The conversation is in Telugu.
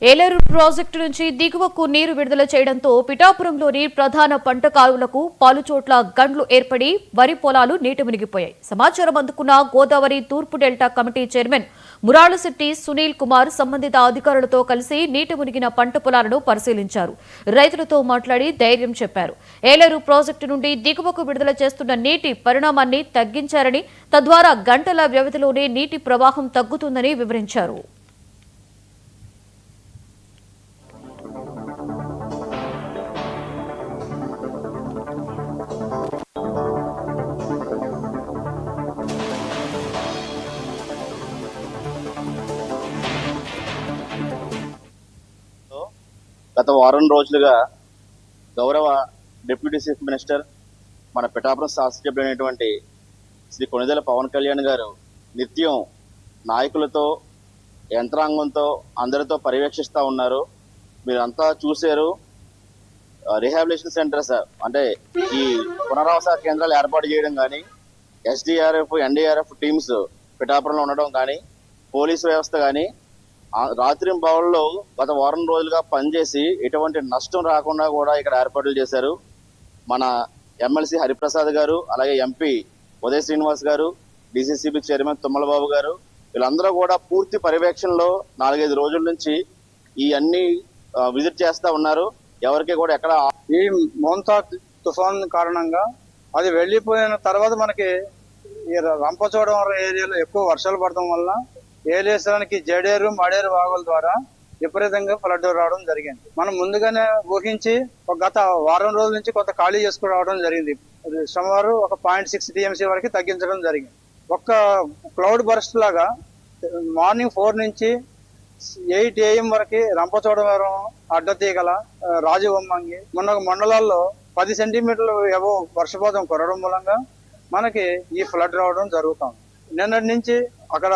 ఏలేరు ప్రాజెక్టు నుంచి దిగువకు నీరు విడుదల చేయడంతో పిఠాపురంలోని ప్రధాన పంట కాలువలకు పలుచోట్ల గండ్లు ఏర్పడి వరి పొలాలు నీట మునిగిపోయాయి. సమాచారం అందుకున్న గోదావరి తూర్పు delta committee chairman Muralasetti Sunil Kumar సంబంధిత అధికారులతో కలిసి నీట మునిగిన పంట పొలాలను పరిశీలించారు. రైతులతో మాట్లాడి ధైర్యం చెప్పారు. ఏలేరు ప్రాజెక్టు నుండి దిగువకు విడుదల చేస్తున్న నీటి పరిణామాన్ని తగ్గించారని, తద్వారా గంటల వ్యవధిలోనే నీటి ప్రవాహం తగ్గుతుందని వివరించారు. గత వారం రోజులుగా గౌరవ డిప్యూటీ చీఫ్ మినిస్టర్ మన పిఠాపురం శాసనసభ్యుడైనటువంటి శ్రీ కొణిదెల పవన్ కళ్యాణ్ గారు నిత్యం నాయకులతో యంత్రాంగంతో అందరితో పర్యవేక్షిస్తూ ఉన్నారు. మీరంతా చూశారు. రిహాబిలిటేషన్ సెంటర్స్ అంటే ఈ పునరావాస కేంద్రాలు ఏర్పాటు చేయడం కానీ, ఎస్డీఆర్ఎఫ్ ఎన్డీఆర్ఎఫ్ టీమ్స్ పిఠాపురంలో ఉండడం కానీ, పోలీసు వ్యవస్థ కానీ రాత్రి బావుల్లో గత వారం రోజులుగా పనిచేసి ఎటువంటి నష్టం రాకుండా కూడా ఇక్కడ ఏర్పాట్లు చేశారు. మన ఎమ్మెల్సీ హరిప్రసాద్ గారు, అలాగే ఎంపీ ఉదయ్ శ్రీనివాస్ గారు, డిసిసిబి చైర్మన్ తుమ్మలబాబు గారు, వీళ్ళందరూ కూడా పూర్తి పర్యవేక్షణలో 4-5 రోజుల నుంచి ఈ అన్ని విజిట్ చేస్తూ ఉన్నారు. ఎవరికి కూడా ఎక్కడ ఈ మోంతా తుఫాన్ కారణంగా అది వెళ్ళిపోయిన తర్వాత మనకి ఈ రంపచోడవరం ఏరియాలో ఎక్కువ వర్షాలు పడటం వల్ల ఏలేశ్వరానికి జడేరు మడేరు వాగుల ద్వారా విపరీతంగా ఫ్లడ్ రావడం జరిగింది. మనం ముందుగానే ఊహించి గత వారం రోజుల నుంచి కొంత ఖాళీ చేసుకుని రావడం జరిగింది. సుమారు ఒక 0.6 టీఎంసీ వరకు తగ్గించడం జరిగింది. ఒక్క క్లౌడ్ బర్స్ట్ లాగా మార్నింగ్ 4 నుంచి 8 AM వరకు రంపచోడవరం, అడ్డతీగల, రాజవొమ్మంగి మొన్న మండలాల్లో 10 సెంటీమీటర్లు ఏవో వర్షపాతం కురవడం మూలంగా మనకి ఈ ఫ్లడ్ రావడం జరుగుతుంది. నిన్నటి నుంచి అక్కడ